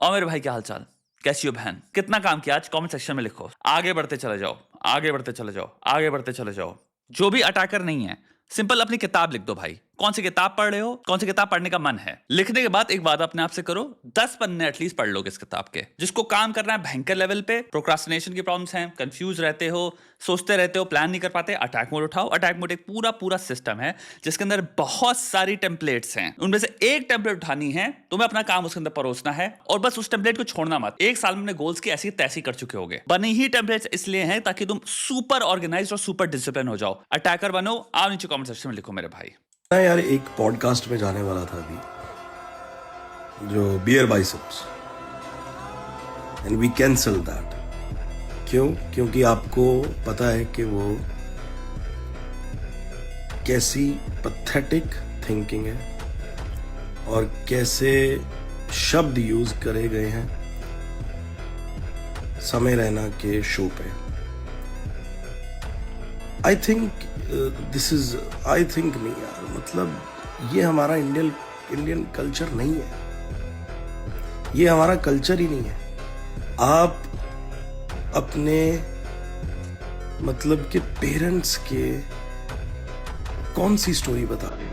और मेरे भाई क्या हालचाल, कैसी हो बहन, कितना काम किया आज, कमेंट सेक्शन में लिखो। आगे बढ़ते चले जाओ, आगे बढ़ते चले जाओ, आगे बढ़ते चले जाओ। जो भी अटैकर नहीं है, सिंपल अपनी किताब लिख दो भाई। कौन सी किताब पढ़ रहे हो, कौन सी किताब पढ़ने का मन है। लिखने के बाद एक बात अपने आप से करो, 10 पन्ने एटलीस्ट पढ़ लोगे इस किताब के। जिसको काम करना है भयंकर लेवल पे, प्रोक्रास्टिनेशन की प्रॉब्लम्स हैं, कंफ्यूज रहते हो, सोचते रहते हो, प्लान नहीं कर पाते, अटैक मोड उठाओ। अटैक मोड एक पूरा पूरा सिस्टम है जिसके अंदर बहुत सारी टेम्पलेट्स हैं। उनमें से एक टेम्पलेट उठानी है, तुम्हें अपना काम उसके अंदर परोसना है और बस उस टेम्पलेट को छोड़ना मत। एक साल में अपने गोल्स की ऐसी तैसी कर चुके होगे। बनी ही टेम्पलेट्स इसलिए हैं ताकि तुम सुपर ऑर्गेनाइज्ड और सुपर डिसिप्लिन हो जाओ। अटैकर बनो। आओ नीचे कमेंट सेक्शन में लिखो मेरे भाई। मैं यार एक पॉडकास्ट में जाने वाला था अभी, जो Beer Biceps, and we cancel that. क्यों? क्योंकि आपको पता है कि वो कैसी पैथेटिक थिंकिंग है और कैसे शब्द यूज करे गए हैं समय रैना के शो पे। आई थिंक नहीं यार, मतलब ये हमारा इंडियन कल्चर नहीं है, ये हमारा कल्चर ही नहीं है। आप अपने मतलब के पेरेंट्स के कौन सी स्टोरी बता रहे हो?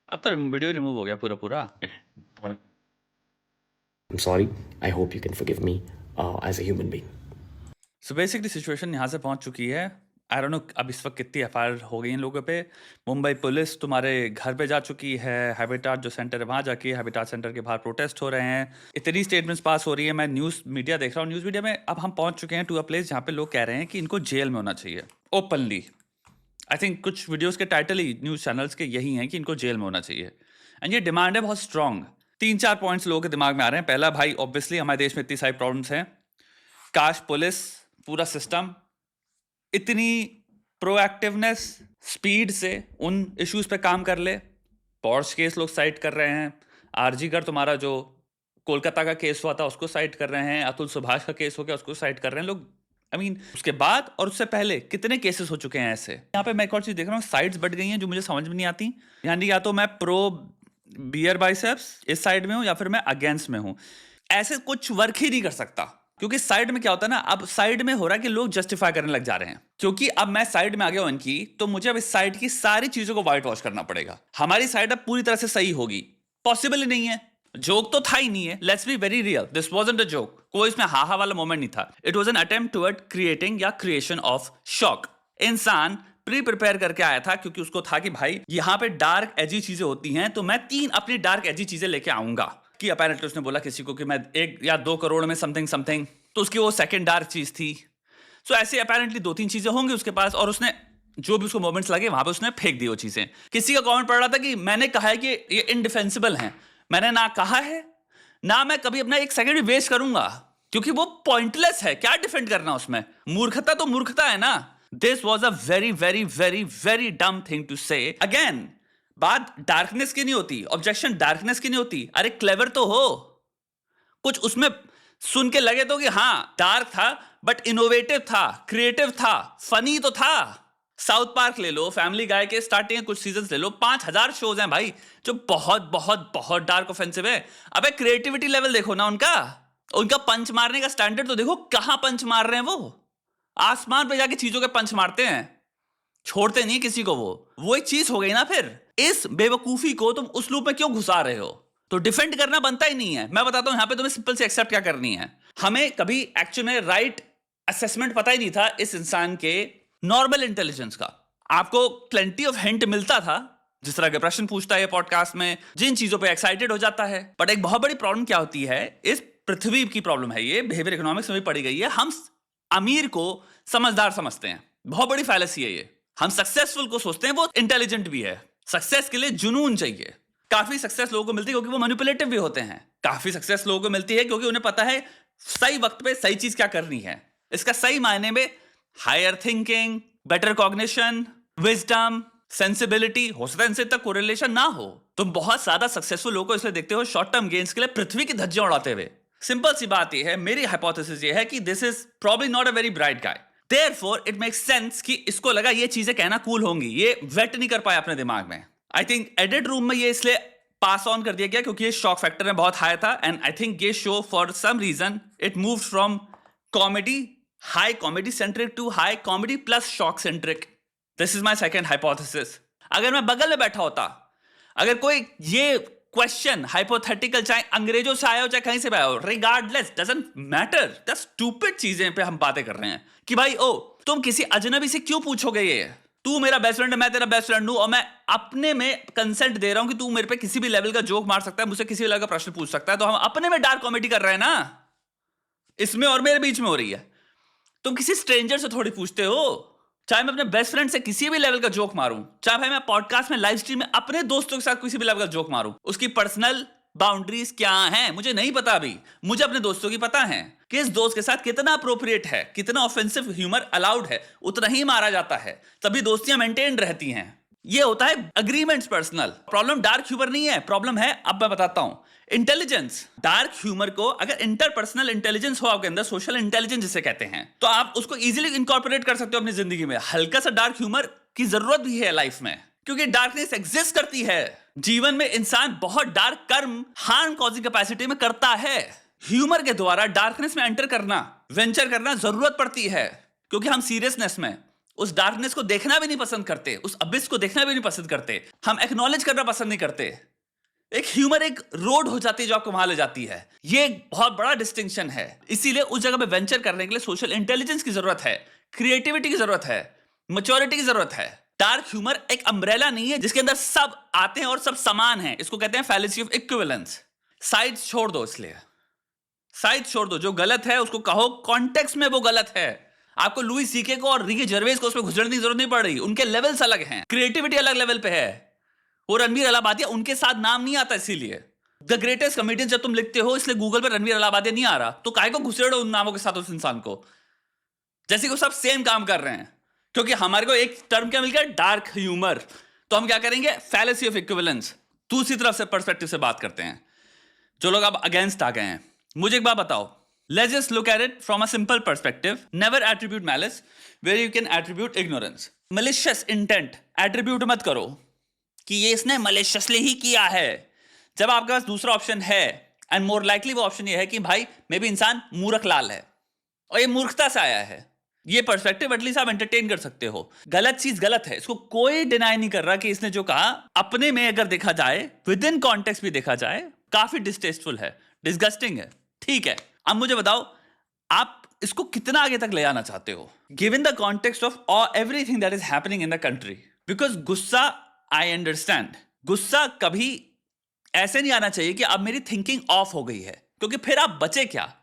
अब तो वीडियो रिमूव हो गया पूरा पूरा। I'm sorry. I hope you can forgive me as a human being. So basically situation यहाँ से पहुँच चुकी है। आई डोंट नो अब इस वक्त कितनी एफआईआर हो गई इन लोगों पे। मुंबई पुलिस तुम्हारे घर पे जा चुकी है। हैबिटाट जो सेंटर है वहाँ जाके हैबिटाट सेंटर के बाहर प्रोटेस्ट हो रहे हैं। इतनी स्टेटमेंट्स पास हो रही है। मैं न्यूज़ मीडिया देख रहा हूँ, न्यूज़ मीडिया में अब हम पहुँच चुके हैं टू अ प्लेस जहाँ पे लोग कह रहे हैं कि इनको जेल में होना चाहिए ओपनली। आई थिंक कुछ वीडियोज़ के टाइटल ही न्यूज़ चैनल्स के यही हैं कि इनको जेल में होना चाहिए। एंड ये डिमांड है बहुत स्ट्रॉन्ग। 3-4 पॉइंट्स लोगों के दिमाग में आ रहे हैं। पहला, भाई ऑब्वियसली हमारे देश में इतनी सारी प्रॉब्लम्स हैं, काश पुलिस पूरा सिस्टम इतनी प्रोएक्टिवनेस स्पीड से उन इश्यूज पे काम कर ले। पॉर्श केस लोग साइट कर रहे हैं, आरजीकर तुम्हारा जो कोलकाता का केस हुआ था उसको साइट कर रहे हैं, अतुल सुभाष का केस हो गया उसको साइट कर रहे हैं लोग। उसके बाद और उससे पहले कितने केसेस हो चुके हैं ऐसे। यहाँ पे मैं एक और चीज देख रहा हूँ, साइड्स बढ़ गई हैं जो मुझे समझ में नहीं आती। यानी या तो मैं प्रो बियर बाइसेप्स इस साइड में हूँ या फिर मैं अगेंस्ट में हूँ। ऐसे कुछ वर्क ही नहीं कर सकता, क्योंकि साइड में क्या होता है ना, अब साइड में हो रहा है कि लोग जस्टिफाई करने लग जा रहे हैं। क्योंकि अब मैं साइड में आ गया हूं इनकी, तो मुझे अब इस साइड की सारी चीजों को व्हाइट वॉश करना पड़ेगा। हमारी साइड अब पूरी तरह से सही होगी, पॉसिबल ही नहीं है। जोक तो था ही नहीं है। Let's be very real, this wasn't a joke. कोई इसमें हाहा वाला मोमेंट नहीं था। It was an attempt toward creating या क्रिएशन ऑफ शॉक। इंसान प्री प्रिपेयर करके आया था, क्योंकि उसको था कि भाई यहाँ पे डार्क एजी चीजें होती हैं, तो मैं 3 अपनी डार्क एजी चीजें लेके आऊंगा। कि अपैरेंटली उसने बोला किसी को कि मैं 1 या 2 करोड़ में समथिंग, तो उसकी वो सेकंड डार्क चीज थी। सो ऐसे अपैरेंटली 2-3 चीजें होंगी उसके पास, और उसने जो भी उसको मोमेंट्स लगे वहां पे उसने फेंक दी वो चीजें। किसी का कमेंट पड़ रहा था कि मैंने कहा है कि ये इनडिफेंसिबल हैं। मैंने ना कहा है, ना मैं कभी अपना 1 सेकंड भी वेस्ट करूंगा, क्योंकि वो पॉइंटलेस है। क्या डिफेंड करना उसमें? मूर्खता तो मूर्खता है ना। This was a very very very very dumb thing to say. Again, बात डार्कनेस की नहीं होती, ऑब्जेक्शन डार्कनेस की नहीं होती। अरे क्लेवर तो हो, कुछ उसमें सुन के लगे तो कि हाँ डार्क था बट इनोवेटिव था, क्रिएटिव था, फनी तो था। साउथ पार्क ले लो, फैमिली गाय के स्टार्टिंग के कुछ सीजन्स ले लो, 5000 शोज हैं भाई जो बहुत बहुत बहुत डार्क ऑफेंसिव है। अबे क्रिएटिविटी लेवल देखो ना उनका पंच मारने का स्टैंडर्ड तो देखो। कहां पंच मार रहे हैं वो? आसमान पे जाके चीजों के पंच मारते हैं, छोड़ते नहीं किसी को। वो एक चीज हो गई ना। फिर इस बेवकूफी को तुम उस लूप में क्यों घुसा रहे हो? तो डिफेंड करना बनता ही नहीं है। मैं बताता हूं यहाँ पे तुम्हें सिंपल से एक्सेप्ट क्या करनी है। हमें कभी एक्चुअल में राइट असेसमेंट पता ही नहीं था इस इंसान के नॉर्मल इंटेलिजेंस का। आपको प्लेंटी ऑफ हिंट मिलता था, जिस तरह के प्रश्न पूछता है पॉडकास्ट में, जिन चीजों पे एक्साइटेड हो जाता है। बट एक बहुत बड़ी प्रॉब्लम क्या होती है, इस पृथ्वी की प्रॉब्लम है, ये बिहेवियर इकोनॉमिक्स में भी पढ़ी गई है। हम अमीर को समझदार समझते हैं, बहुत बड़ी फैलेसी है ये। हम सक्सेसफुल को सोचते हैं वो इंटेलिजेंट भी है। सक्सेस के लिए जुनून चाहिए। काफी सक्सेस लोगों को मिलती है क्योंकि वो मैनिपुलेटिव भी होते हैं। काफी सक्सेस लोगों को मिलती है क्योंकि उन्हें पता है सही वक्त पे सही चीज क्या करनी है। इसका सही मायने में higher thinking, better cognition, wisdom, sensibility. हो सकता है इनसे तक कोरिलेशन ना हो। तुम बहुत ज्यादा सक्सेसफुल लोगों को इसलिए देखते हो शॉर्ट टर्म गेन्स के लिए पृथ्वी की धज्जियां उड़ाते हुए। सिंपल सी बात यह है, मेरी हाइपोथेसिस ये है कि this is probably not a very bright guy, therefore it makes sense कि इसको लगा ये चीजें कहना कूल होंगी, ये वेट नहीं कर पाया अपने दिमाग में। आई थिंक एडिट रूम में ये इसलिए पास ऑन कर दिया गया क्योंकि ये शॉक फैक्टर में बहुत हाई था। एंड आई थिंक ये show for some reason it move from comedy, high comedy centric to high comedy plus shock centric. This is my second hypothesis. अगर मैं बगल में बैठा होता, अगर कोई ये क्वेश्चन हाइपोथेटिकल चाहे अंग्रेजों से आया हो चाहे कहीं से भी आया हो, regardless, doesn't matter, the stupid चीजें पे हम बातें कर रहे हैं कि भाई ओ तुम किसी अजनबी से क्यों पूछोगे ये, तू मेरा बेस्ट फ्रेंड है, मैं तेरा बेस्ट फ्रेंड हूं और मैं अपने में कंसेंट दे रहा हूं कि तू मेरे पे किसी भी लेवल का जोक मार सकता है, मुझसे किसी भी लेवल का प्रश्न पूछ सकता है। तो हम अपने में डार्क कॉमेडी कर रहे हैं ना, इसमें और मेरे बीच में हो रही है। तुम किसी स्ट्रेंजर से थोड़ी पूछते हो। चाहे मैं अपने बेस्ट फ्रेंड से किसी भी लेवल का जोक मारूं, चाहे भाई मैं पॉडकास्ट में लाइव स्ट्रीम में अपने दोस्तों के साथ किसी भी लेवल का जोक मारूं, उसकी पर्सनल बाउंड्रीज क्या हैं मुझे नहीं पता। अभी मुझे अपने दोस्तों की पता है कि इस दोस्त के साथ कितना अप्रोप्रिएट है, कितना ऑफेंसिव ह्यूमर अलाउड है, उतना ही मारा जाता है, तभी दोस्तियां मेंटेन रहती हैं। ये होता है agreements personal. Problem dark humour नहीं है, प्रॉब्लम है, अब मैं बताता हूं, इंटेलिजेंस। डार्क ह्यूमर को अगर इंटरपर्सनल इंटेलिजेंस हो आपके अंदर, सोशल इंटेलिजेंस जिसे कहते हैं, तो आप उसको इजीली इनकॉर्पोरेट कर सकते हो अपनी जिंदगी में। हल्का सा डार्क ह्यूमर की जरूरत भी है लाइफ में, क्योंकि डार्कनेस एग्जिस्ट करती है जीवन में। इंसान बहुत डार्क कर्म हार्म कॉजिंग कैपेसिटी में करता है। ह्यूमर के द्वारा डार्कनेस में एंटर करना, वेंचर करना जरूरत पड़ती है, क्योंकि हम सीरियसनेस में उस डार्कनेस को देखना भी नहीं पसंद करते, उस अबिस को देखना भी नहीं पसंद करते, हम एक्नॉलेज करना पसंद नहीं करते। एक ह्यूमर एक रोड हो जाती है जो आपको वहां ले जाती है। ये एक बहुत बड़ा डिस्टिंक्शन है। इसीलिए उस जगह पे वेंचर करने के लिए सोशल इंटेलिजेंस की जरूरत है, क्रिएटिविटी की जरूरत है, मैच्योरिटी की जरूरत है। डार्क ह्यूमर एक अम्ब्रेला नहीं है जिसके अंदर सब आते हैं और सब समान हैं। इसको कहते हैं फैलेसी ऑफ इक्विवेलेंस। साइड्स छोड़ दो, इसलिए साइड्स छोड़ दो। जो गलत है उसको कहो कॉन्टेक्स्ट में वो गलत है। आपको लुई सीके को और रिकी जर्वेज को उसमें घुसने की जरूरत नहीं पड़ रही, उनके लेवल्स अलग हैं, क्रिएटिविटी अलग लेवल पे है। वो रणवीर अलाहाबादिया, उनके साथ नाम नहीं आता, इसीलिए द ग्रेटेस्ट कॉमेडियन जब तुम लिखते हो इसलिए गूगल पर रणवीर अलाहाबादिया नहीं आ रहा, तो काहे को घुसेड़ो उन नामों के साथ उस इंसान को, जैसे कि वो सब सेम काम कर रहे हैं। क्योंकि हमारे को एक टर्म क्या मिल गया, डार्क ह्यूमर। तो हम क्या करेंगे, फैलेसी ऑफ इक्विवेलेंस। दूसरी तरफ से पर्सपेक्टिव से बात करते हैं, जो लोग अब अगेंस्ट आ गए हैं। मुझे एक बात बताओ, let's just look at it from a simple perspective. Never attribute malice where you can attribute ignorance. Malicious intent attribute मत करो कि ये इसने maliciously ही किया है, जब आपके पास दूसरा ऑप्शन है। एंड मोर लाइकली वो ऑप्शन ये है कि भाई मे भी इंसान मूर्ख लाल है और ये मूर्खता से आया है। ये पर्सपेक्टिव एटलीस्ट आप एंटरटेन कर सकते हो। गलत चीज गलत है, इसको कोई डिनाई नहीं कर रहा कि इसने जो कहा अपने में अगर देखा जाए, विद इन कॉन्टेक्स्ट भी देखा जाए, काफी डिस्टेस्टफुल है, डिस्गस्टिंग है। ठीक है, अब मुझे बताओ आप इसको कितना आगे तक ले जाना चाहते हो, given the context of everything that is happening in the country. Because गुस्सा, आई अंडरस्टैंड, गुस्सा कभी ऐसे नहीं आना चाहिए कि अब मेरी थिंकिंग ऑफ हो गई है, क्योंकि फिर आप बचे क्या,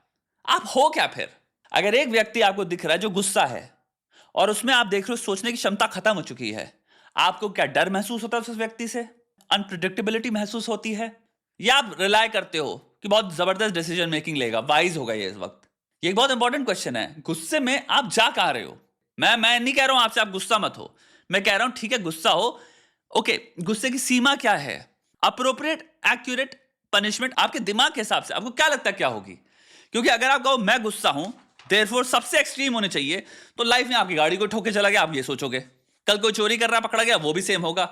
आप हो क्या फिर। अगर एक व्यक्ति आपको दिख रहा है जो गुस्सा है और उसमें आप देख रहे हो सोचने की क्षमता खत्म हो चुकी है, आपको क्या डर महसूस होता है उस व्यक्ति से, अनप्रिडिक्टेबिलिटी महसूस होती है, या आप रिलाय करते हो कि बहुत जबरदस्त डिसीजन मेकिंग लेगा, वाइज होगा ये इस वक्त। ये एक बहुत इंपॉर्टेंट क्वेश्चन है। गुस्से में आप जा कहां रहे हो। मैं नहीं कह रहा हूं आपसे आप गुस्सा मत हो, मैं कह रहा हूं ठीक है गुस्सा हो, ओके, गुस्से की सीमा क्या है, अप्रोप्रिएट एक्यूरेट पनिशमेंट आपके दिमाग के हिसाब से आपको क्या लगता है क्या होगी। क्योंकि अगर आप कहो मैं गुस्सा हूं, देयरफॉर सबसे एक्सट्रीम होने चाहिए, तो लाइफ में आपकी गाड़ी को ठोके चला गया, आप ये सोचोगे। कल कोई चोरी कर रहा है पकड़ा गया, वो भी सेम होगा।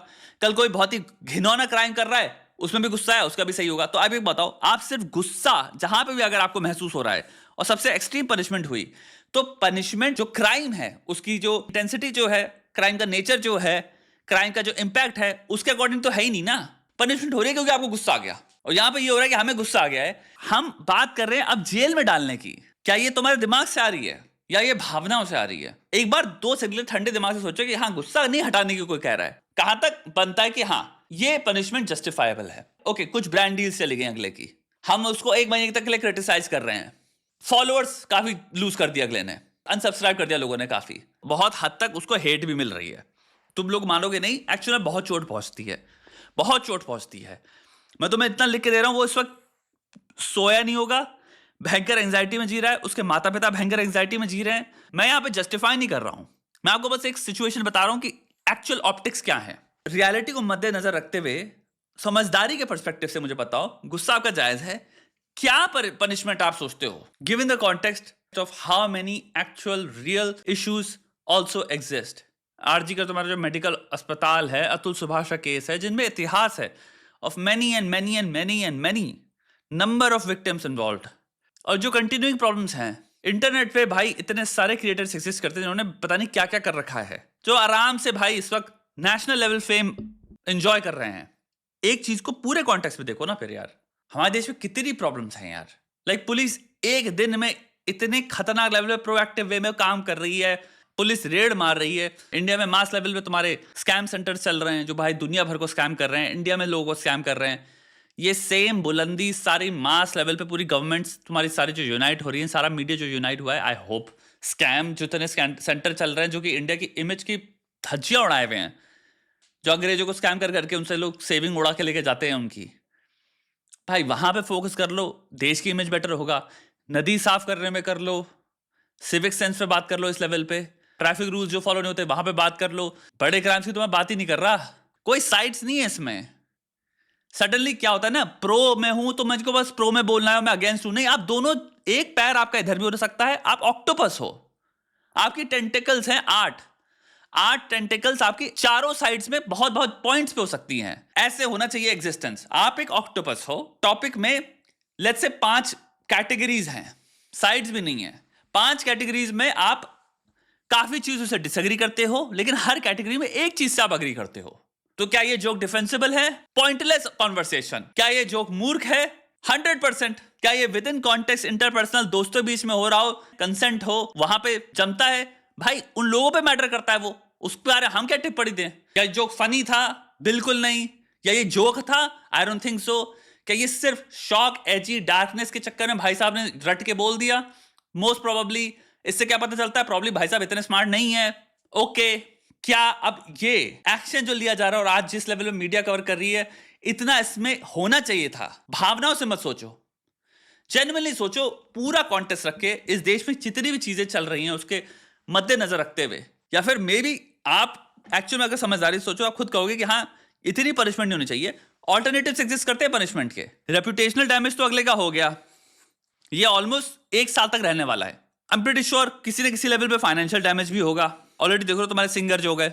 कल कोई बहुत ही घिनौना क्राइम कर रहा है, उसमें भी गुस्सा है, उसका भी सही होगा। तो आप एक बताओ, आप सिर्फ गुस्सा जहां पे भी अगर आपको महसूस हो रहा है और सबसे एक्सट्रीम पनिशमेंट हुई, तो पनिशमेंट जो क्राइम है उसकी जो इंटेंसिटी जो है, क्राइम का नेचर जो है, क्राइम का जो इंपैक्ट है, उसके अकॉर्डिंग तो है ही नहीं ना। पनिशमेंट हो रही है क्योंकि आपको गुस्सा आ गया, और यहां पे ये हो रहा है कि हमें गुस्सा आ गया है। हम बात कर रहे हैं अब जेल में डालने की। क्या ये तुम्हारे दिमाग से आ रही है या ये भावनाओं से आ रही है। एक बार 2 सेकंड ठंडे दिमाग से सोचो कि हाँ गुस्सा नहीं हटाने की कोई कह रहा है, कहां तक बनता है कि हाँ ये पनिशमेंट जस्टिफाइबल है। ओके, कुछ ब्रांड डील्स चली गई अगले की, हम उसको 1 महीने तक के लिए क्रिटिसाइज कर रहे हैं, फॉलोअर्स काफी लूज कर दिया अगले ने, अनसब्सक्राइब कर दिया लोगों ने काफी, बहुत हद तक उसको हेट भी मिल रही है। तुम लोग मानोगे नहीं, एक्चुअली बहुत चोट पहुंचती है, बहुत चोट पहुंचती है। मैं तुम्हें इतना लिख के दे रहा हूं, वो इस वक्त सोया नहीं होगा, भयंकर एंजाइटी में जी रहा है, उसके माता पिता भयंकर एंजाइटी में जी रहे हैं। मैं यहां पे जस्टिफाई नहीं कर रहा हूं, मैं आपको बस एक सिचुएशन बता रहा हूं कि एक्चुअल ऑप्टिक्स क्या है। रियलिटी को मद्देनजर रखते हुए समझदारी के पर्सपेक्टिव से मुझे बताओ, गुस्सा आपका जायज है, क्या पनिशमेंट आप सोचते हो given the context of how many actual real issues also exist. RG का तुम्हारा जो मेडिकल अस्पताल है, अतुल सुभाष का केस है, जिनमें इतिहास है of many and many and many and many number of victims involved, और जो कंटिन्यूइंग प्रॉब्लम्स हैं। इंटरनेट पे भाई इतने सारे क्रिएटर्स एग्जिस्ट करते हैं जिन्होंने पता नहीं क्या क्या कर रखा है, जो आराम से भाई इस वक्त नेशनल लेवल फेम एंजॉय कर रहे हैं। एक चीज को पूरे कॉन्टेक्स्ट में देखो ना फिर यार, हमारे देश में कितनी प्रॉब्लम्स हैं यार। पुलिस एक दिन में इतने खतरनाक लेवल पे प्रोएक्टिव वे में काम कर रही है, पुलिस रेड मार रही है। इंडिया में मास लेवल पे तुम्हारे स्कैम सेंटर्स चल रहे हैं जो भाई दुनिया भर को स्कैम कर रहे हैं, इंडिया में लोगों को स्कैम कर रहे हैं। ये सेम बुलंदी सारी मास लेवल पे पूरी गवर्नमेंट्स तुम्हारी सारी जो यूनाइट हो रही है, सारा मीडिया जो यूनाइट हुआ है, आई होप स्कैम जितने सेंटर चल रहे हैं जो कि इंडिया की इमेज की धज्जियां उड़ाए हुए हैं, जो अंग्रेजों को स्कैम कर करके उनसे लोग सेविंग उड़ा के लेके जाते हैं उनकी, भाई वहां पे फोकस कर लो, देश की इमेज बेटर होगा। नदी साफ करने में कर लो, सिविक सेंस पे बात कर लो, इस लेवल पे ट्रैफिक रूल्स जो फॉलो नहीं होते वहां पे बात कर लो। बड़े क्राइम्स की तो मैं बात ही नहीं कर रहा, कोई साइड्स नहीं है इसमें। सडनली क्या होता है ना, प्रो में हूं तो मुझको बस प्रो में बोलना है, मैं अगेंस्ट हूं, नहीं। आप दोनों, एक पैर आपका इधर भी हो सकता है, आप ऑक्टोपस हो, आपकी टेंटिकल्स हैं 8 टेंटिकल्स आपकी चारों साइड्स में बहुत बहुत पॉइंट्स पे हो सकती हैं। ऐसे होना चाहिए एग्जिस्टेंस। आप एक ऑक्टोपस हो, टॉपिक में लेट्स से 5 कैटेगरीज हैं, साइड्स भी नहीं है। 5 कैटेगरीज में आप काफी चीजों से डिसएग्री करते हो, लेकिन हर कैटेगरी में एक चीज से आप अग्री करते हो। तो क्या ये जोक डिफेंसिबल है? Pointless conversation. क्या ये जोक मूर्ख है? 100%। क्या ये विद इन कॉन्टेक्स्ट इंटरपर्सनल दोस्तों बीच में हो रहा हो, कंसेंट हो, वहां पे जमता है? भाई उन लोगों पे मैटर करता है वो, उस पर हम क्या टिप्पणी दें? क्या जोक फनी था? बिल्कुल नहीं। या ये जोक था? I don't think so. क्या ये सिर्फ शॉक, एजी, डार्कनेस के चक्कर में भाई साहब ने रट के बोल दिया? Most probably. इससे क्या पता चलता है? प्रॉब्ली भाई साहब इतने स्मार्ट नहीं है। ओके, क्या अब ये एक्शन जो लिया जा रहा है और आज जिस लेवल में मीडिया कवर कर रही है, इतना इसमें होना चाहिए था? भावनाओं से मत सोचो, जेन्युइनली सोचो, पूरा कॉन्टेक्स्ट रख के इस देश में जितनी भी चीजें चल रही हैं उसके मद्देनजर रखते हुए। या फिर मे बी आप एक्चुअल में अगर समझदारी सोचो, आप खुद कहोगे कि हाँ इतनी पनिशमेंट नहीं होनी चाहिए। ऑल्टरनेटिव्स एग्जिस्ट करते हैं पनिशमेंट के। रेपुटेशनल डैमेज तो अगले का हो गया, ये ऑलमोस्ट 1 साल तक रहने वाला है। आई एम प्रीटी श्योर किसी न किसी लेवल पे फाइनेंशियल डैमेज भी होगा। ऑलरेडी देखो तुम्हारे सिंगर जो हो गए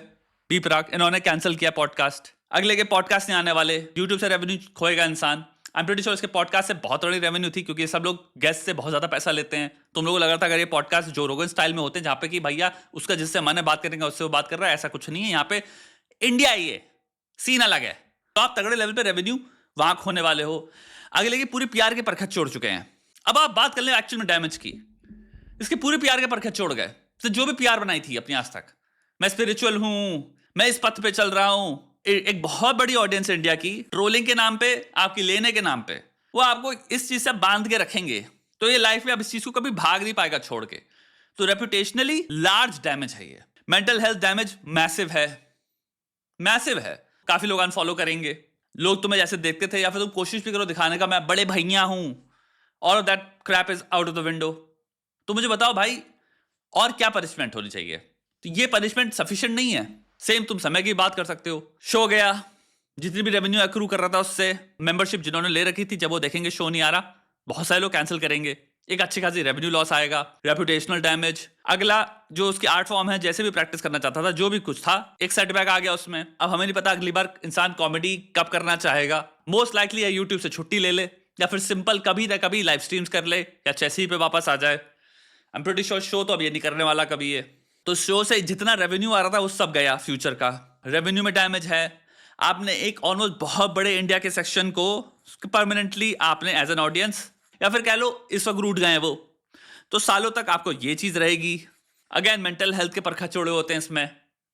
बी प्राक, इन्होंने कैंसिल किया पॉडकास्ट, अगले के पॉडकास्ट नहीं आने वाले, यूट्यूब से रेवेन्यू खोएगा इंसान। आई एम प्रीटी श्योर इसके पॉडकास्ट से बहुत बड़ी रेवेन्यू थी, क्योंकि सब लोग गेस्ट से बहुत ज्यादा पैसा लेते हैं। तुम लोगों को लग रहा था अगर ये पॉडकास्ट जो रोगन स्टाइल में होते हैं, जहां पे कि भैया उसका जिससे मन है बात करेंगे उससे वो बात कर रहा है, ऐसा कुछ नहीं है। यहाँ पे इंडिया ही है, सीन अलग है, तो आप तगड़े लेवल पे रेवेन्यू वहां खोने वाले हो। अगले की पूरी पीआर के परखच छोड़ चुके हैं। अब आप बात कर ले एक्चुअल में डैमेज की, इसकी पूरी पीआर के परखच छोड़ गए। तो जो भी पीआर बनाई थी अपनी आज तक, मैं स्पिरिचुअल हूं, मैं इस पथ पे चल रहा हूं, एक बहुत बड़ी ऑडियंस है इंडिया की, ट्रोलिंग के नाम पे, आपकी लेने के नाम पे, वो आपको इस चीज से बांध के रखेंगे। तो ये लाइफ में अब इस चीज को कभी भाग नहीं पाएगा छोड़ के। तो रेपुटेशनली लार्ज डैमेज है ये। मेंटल हेल्थ डैमेज मैसिव है, मैसिव है। काफी लोग अनफॉलो करेंगे, लोग तुम्हें जैसे देखते थे, या फिर तुम कोशिश भी करो दिखाने का मैं बड़े भैया हूं, और that Krebs is out of the window. तो मुझे बताओ भाई, और क्या पनिशमेंट होनी चाहिए? तो ये पनिशमेंट सफिशिएंट नहीं है। सेम तुम समय की बात कर सकते हो, शो गया, जितनी भी रेवेन्यू अक्रू कर रहा था उससे, मेंबरशिप जिन्होंने ले रखी थी, जब वो देखेंगे शो नहीं आ रहा, बहुत सारे लोग कैंसिल करेंगे, एक अच्छी खासी रेवेन्यू लॉस आएगा। रेपुटेशनल डैमेज, अगला जो उसकी आर्ट फॉर्म है, जैसे भी प्रैक्टिस करना चाहता था, जो भी कुछ था, एक सेटबैक आ गया उसमें। अब हमें नहीं पता अगली बार इंसान कॉमेडी कब करना चाहेगा। मोस्ट लाइकली या यूट्यूब से छुट्टी ले ले, या फिर सिंपल कभी ना कभी लाइव स्ट्रीम्स कर ले, या चेसी पे वापस आ जाए। I am pretty sure show तो अब ये नहीं करने वाला कभी ये। तो शो से जितना रेवेन्यू आ रहा था वो सब गया, फ्यूचर का रेवेन्यू में डैमेज है। आपने एक ऑलमोस्ट बहुत बड़े इंडिया के सेक्शन को परमानेंटली आपने एज एन ऑडियंस, या फिर कह लो इस वक्त रूट गए वो, तो सालों तक आपको ये चीज रहेगी। अगेन मेंटल हेल्थ के परखच छोड़े होते हैं इसमें,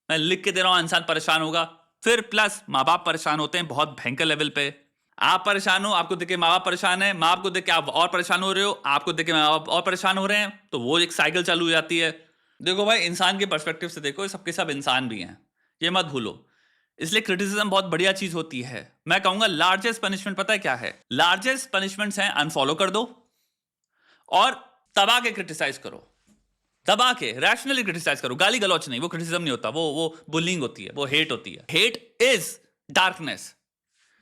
मैं लिख के दे रहा हूं, इंसान परेशान होगा। फिर प्लस माँ बाप परेशान होते हैं बहुत भयंकर लेवल पे। आप परेशान हो, आपको देख के माँ बाप परेशान है, माँ बाप को देख के आप और परेशान हो रहे हो, आपको देख के माँ बाप और परेशान हो रहे हैं, तो वो एक साइकिल चालू हो जाती है। देखो भाई, इंसान के पर्सपेक्टिव से देखो, सबके सब इंसान भी हैं, ये मत भूलो। इसलिए क्रिटिसिज्म बहुत बढ़िया चीज होती है। मैं कहूंगा लार्जेस्ट पनिशमेंट पता है क्या है? लार्जेस्ट पनिशमेंट्स हैं अनफॉलो कर दो और दबा के क्रिटिसाइज करो, दबा के रैशनली क्रिटिसाइज करो। गाली गलौच नहीं, वो क्रिटिसिज्म नहीं होता, वो बुलिंग होती है, वो हेट होती है। Hate is darkness.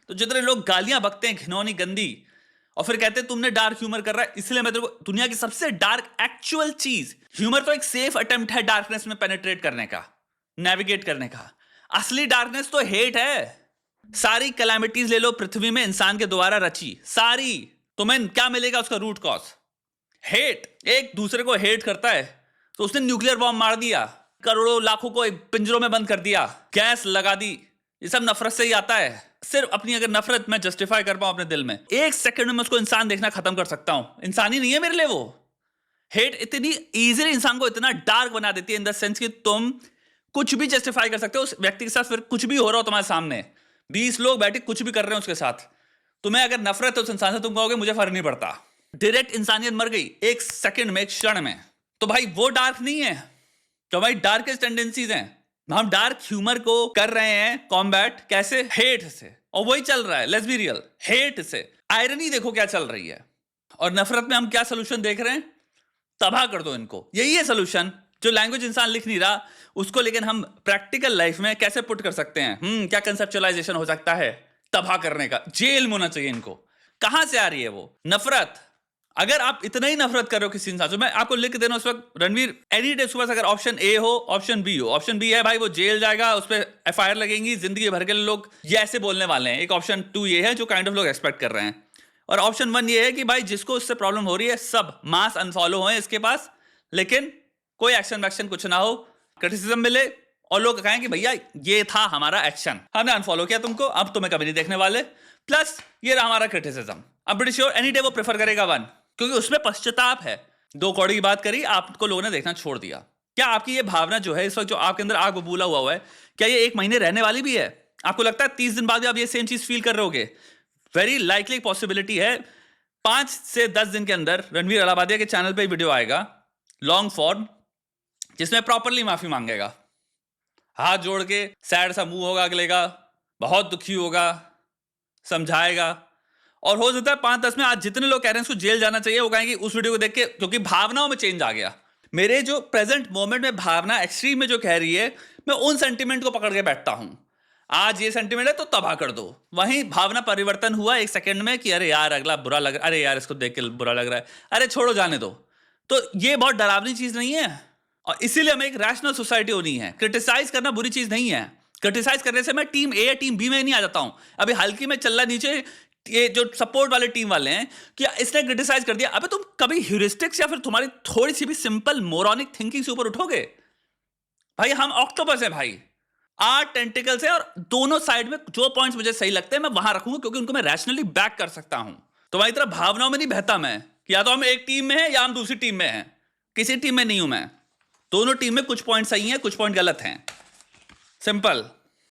तो जितने लोग गालियां बकते हैं घिनौनी गंदी और फिर कहते हैं तुमने डार्क ह्यूमर कर रहा है, इसलिए मैं तेरे को दुनिया की सबसे डार्क एक्चुअल चीज, ह्यूमर तो एक सेफ अटेम्प्ट है डार्कनेस में पेनिट्रेट करने का, नेविगेट करने का। असली डार्कनेस तो हेट है। सारी कैलामिटीज ले लो पृथ्वी में इंसान के द्वारा रची, सारी, तुम्हें क्या मिलेगा उसका रूट कॉज? हेट। एक दूसरे को हेट करता है तो उसने न्यूक्लियर बॉम्ब मार दिया, करोड़ों लाखों को एक पिंजरों में बंद कर दिया, गैस लगा दी, ये सब नफरत से ही आता है। सिर्फ अपनी अगर नफरत मैं जस्टिफाई कर पाऊं अपने दिल में, एक सेकंड में उसको इंसान देखना खत्म कर सकता हूं। इंसान ही नहीं है मेरे लिए वो। हेट इतनी इजीली इंसान को इतना डार्क बना देती है इन द सेंस कि तुम कुछ भी जस्टिफाई कर सकते हो उस व्यक्ति के साथ। फिर कुछ भी हो रहा हो तुम्हारे सामने, 20 लोग बैठे कुछ भी कर रहे हैं उसके साथ, तुम्हें अगर नफरत है उस इंसान से, तुम कहोगे मुझे फर्क नहीं पड़ता। डायरेक्ट इंसानियत मर गई एक सेकंड में, एक क्षण में। तो भाई वो डार्क नहीं है, तो भाई डार्केस्ट टेंडेंसीज हैं। हम डार्क ह्यूमर को कर रहे हैं कॉम्बैट कैसे? हेट से, और वही चल रहा है। लेट्स बी रियल, हेट से। आयरनी देखो क्या चल रही है, और नफरत में हम क्या सोल्यूशन देख रहे हैं? तबाह कर दो इनको। यही है सोल्यूशन। जो लैंग्वेज इंसान लिख नहीं रहा उसको लेकिन हम प्रैक्टिकल लाइफ में कैसे पुट कर सकते हैं? क्या कंसेप्चुअलाइजेशन हो सकता है तबाह करने का? जेल में होना चाहिए इनको। कहां से आ रही है वो नफरत? अगर आप इतना ही नफरत कर रहे हो किसी इंसान से, मैं आपको लिख दे रहा हूं उस वक्त, रणवीर एनी डे सुबह से अगर ऑप्शन ए हो, ऑप्शन बी हो। ऑप्शन बी है भाई वो जेल जाएगा, उस पर एफआईआर लगेंगी, जिंदगी भर के लोग ये ऐसे बोलने वाले हैं। एक ऑप्शन 2 ये है जो काइंड ऑफ लोग एक्सपेक्ट कर रहे हैं, और ऑप्शन 1 ये है कि भाई जिसको उससे प्रॉब्लम हो रही है सब मास अनफॉलो हो इसके पास, लेकिन कोई एक्शन वैक्शन कुछ ना हो, क्रिटिसिज्म मिले और लोग कहें कि भैया ये था हमारा एक्शन, हमने अनफॉलो किया तुमको, अब तुम्हें कभी नहीं देखने वाले, प्लस ये रहा हमारा criticism. I am pretty sure any day वो प्रेफर करेगा 1, क्योंकि उसमें पश्चाताप है। 2 कौड़ी की बात करी, आपको लोगों ने देखना छोड़ दिया। क्या आपकी ये भावना जो है इस वक्त, जो आपके अंदर आग बबूला हुआ है, क्या ये 1 महीने रहने वाली भी है? आपको लगता है 30 दिन बाद भी आप ये सेम चीज फील कर रहे होगे? वेरी लाइकली पॉसिबिलिटी है 5 से 10 दिन के अंदर रणवीर अलाहाबादिया के चैनल पे वीडियो आएगा लॉन्ग फॉर्म, जिसमें प्रॉपरली माफी मांगेगा, हाथ जोड़ के, सैड सा मुंह होगा अगले का, बहुत दुखी होगा, समझाएगा। और हो सकता है 5-10 में आज जितने लोग कह रहे हैं इसको जेल जाना चाहिए, वो कहेंगे उस वीडियो को देख के, क्योंकि भावनाओं में चेंज आ गया। मेरे जो प्रेजेंट मोमेंट में भावना एक्सट्रीम में जो कह रही है, मैं उन सेंटिमेंट को पकड़ के बैठता हूं। आज ये सेंटिमेंट है तो तबाह कर दो। वहीं भावना परिवर्तन हुआ 1 सेकंड में कि अरे यार अगला बुरा लग रहा है, अरे यार इसको देख के बुरा लग रहा है, अरे छोड़ो जाने दो। तो ये बहुत डरावनी चीज नहीं है, और इसीलिए हमें एक रैशनल सोसाइटी होनी है। क्रिटिसाइज करना बुरी चीज नहीं है। क्रिटिसाइज करने से मैं टीम ए या टीम बी में नहीं आ जाता हूं। अभी हल्की में चल रहा नीचे, ये जो सपोर्ट वाले टीम वाले हैं कि इसने क्रिटिसाइज कर दिया, अबे तुम कभी ह्यूरिस्टिक्स या फिर तुम्हारी थोड़ी सी भी सिंपल मोरॉनिक थिंकिंग से ऊपर उठोगे? भाई हम ऑक्टोपस है भाई, 8 टेंटिकल्स है, और दोनों साइड में जो पॉइंट्स मुझे सही लगते हैं मैं वहां रखूंगा, क्योंकि उनको मैं रैशनली बैक कर सकता हूं। तुम्हारी तरह भावनाओं में नहीं बहता मैं कि या तो हम एक टीम में हैं या हम दूसरी टीम में हैं। किसी टीम में नहीं हूं मैं, दोनों टीम में कुछ पॉइंट सही हैं, कुछ पॉइंट गलत हैं, सिंपल।